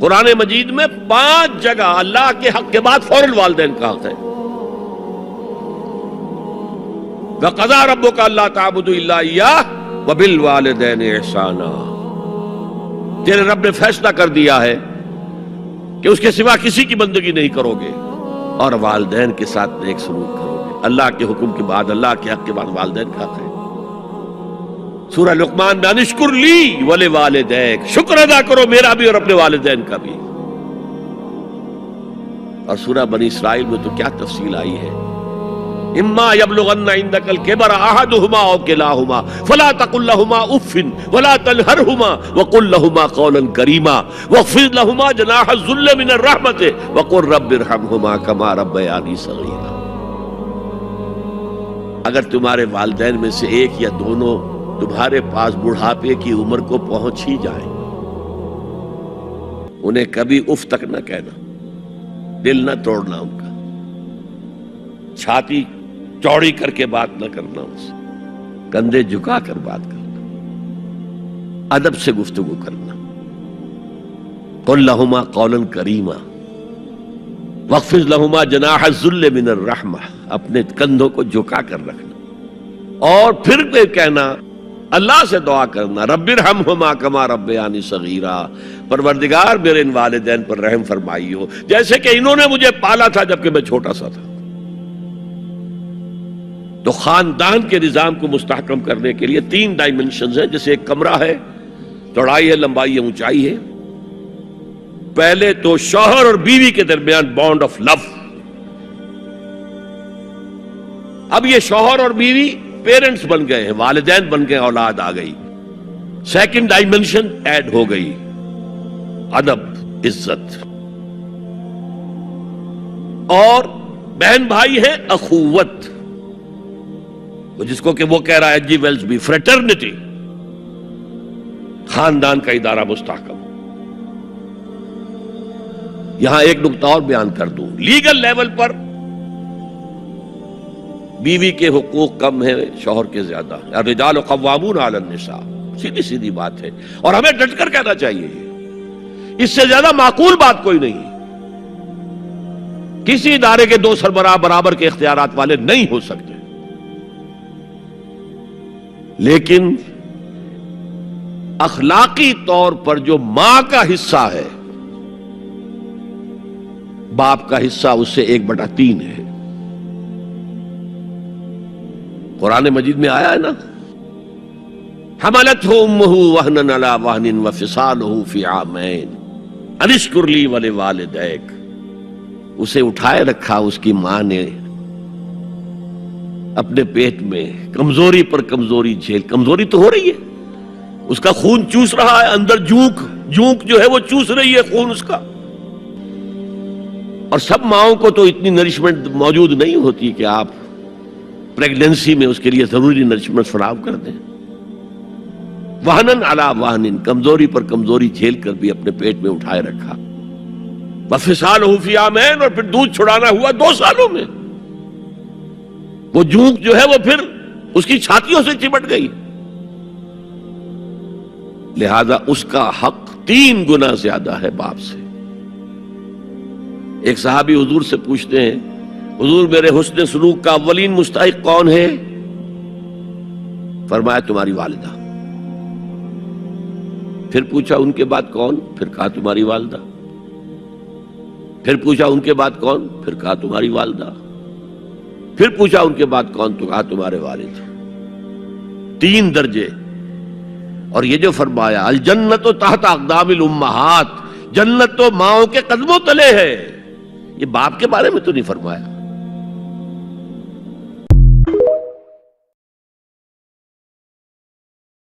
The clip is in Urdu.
قرآن مجید میں 5 جگہ اللہ کے حق کے بعد فوراً والدین کا حق ہے. وَقَضَىٰ رَبُّكَ أَلَّا تَعْبُدُوا إِلَّا إِيَّاهُ وَبِالْوَالِدَيْنِ إِحْسَانًا. تیرے رب نے فیصلہ کر دیا ہے کہ اس کے سوا کسی کی بندگی نہیں کرو گے اور والدین کے ساتھ نیک سلوک کرو گے. اللہ کے حکم کے بعد، اللہ کے حق کے بعد والدین کا حق ہے. سورہ لقمان میں انشکر لی ولوالدیک، شکر ادا کرو میرا بھی اور اپنے والدین کا بھی. اور سورہ بنی اسرائیل میں تو کیا تفصیل آئی ہے. اما یبلغن عندک الکبر احدہما او کلاہما فلا تقل لہما اف ولا تنہرہما وقل لہما قولا کریما واخفض لہما جناح الذل من الرحمۃ وقل رب ارحمہما کما ربیانی صغیرا. اگر تمہارے والدین میں سے ایک یا دونوں تمہارے پاس بڑھاپے کی عمر کو پہنچ ہی جائیں، انہیں کبھی اف تک نہ کہنا، دل نہ توڑنا ان کا، چھاتی چوڑی کر کے بات نہ کرنا، ان سے کندھے جھکا کر بات کرنا، ادب سے گفتگو کرنا. قل لہما قولا کریما واخفض لہما جناح الذل من الرحمہ، اپنے کندھوں کو جھکا کر رکھنا. اور پھر کہنا، اللہ سے دعا کرنا، رب ارحمہما کما ربیانی صغیرا، پروردگار میرے ان والدین پر رحم فرمائیو جیسے کہ انہوں نے مجھے پالا تھا جبکہ میں چھوٹا سا تھا. تو خاندان کے نظام کو مستحکم کرنے کے لیے 3 ڈائمنشنز ہیں. جیسے ایک کمرہ ہے، چوڑائی ہے، لمبائی ہے، اونچائی ہے. پہلے تو شوہر اور بیوی کے درمیان بانڈ آف لو. اب یہ شوہر اور بیوی پیرنٹس بن گئے ہیں، والدین بن گئے، اولاد آ گئی. سیکنڈ ڈائمنشن ایڈ ہو گئی، ادب، عزت. اور بہن بھائی ہے، اخوت، جس کو کہ وہ کہہ رہا ہے جی ویلز بھی، فریٹرنٹی. خاندان کا ادارہ مستحکم. یہاں ایک نقطہ اور بیان کر دوں. لیگل لیول پر بیوی کے حقوق کم ہیں شوہر کے زیادہ. الرجال قوامون علی النساء، سیدھی سیدھی بات ہے اور ہمیں ڈٹ کر کہنا چاہیے. اس سے زیادہ معقول بات کوئی نہیں. کسی ادارے کے 2 سربراہ برابر کے اختیارات والے نہیں ہو سکتے. لیکن اخلاقی طور پر جو ماں کا حصہ ہے، باپ کا حصہ اس سے 1/3 ہے. قرآن مجید میں آیا ہے نا، حملتہ امہ وہنا علی وہن وفصالہ فی عامین ان اشکر لی ولوالدیک. اسے اٹھائے رکھا اس کی ماں نے اپنے پیٹ میں، کمزوری پر کمزوری جھیل. کمزوری تو ہو رہی ہے، اس کا خون چوس رہا ہے اندر، جونک جو ہے وہ چوس رہی ہے خون اس کا. اور سب ماؤں کو تو اتنی نرشمنٹ موجود نہیں ہوتی کہ آپ پریگننسی میں اس کے لیے ضروری نرشمنٹ فراہم کر دیں. وہنن علی وہن، کمزوری پر کمزوری جھیل کر بھی اپنے پیٹ میں اٹھائے رکھا. وفصالہ فی عامین، اور پھر دودھ چھڑانا ہوا 2 سالوں میں. وہ جونک جو ہے وہ پھر اس کی چھاتیوں سے چمٹ گئی. لہذا اس کا حق 3 گنا زیادہ ہے باپ سے. ایک صحابی حضور سے پوچھتے ہیں، حضور میرے حسن سلوک کا اولین مستحق کون ہے؟ فرمایا تمہاری والدہ. پھر پوچھا ان کے بعد کون؟ پھر کہا تمہاری والدہ. پھر پوچھا ان کے بعد کون؟ پھر کہا تمہاری والدہ. پھر پوچھا ان کے بعد کون؟ تو کہا تمہارے والد. 3 درجے. اور یہ جو فرمایا الجنت تحت اقدام الامہات، جنت تو ماؤں کے قدموں تلے ہے، یہ باپ کے بارے میں تو نہیں فرمایا.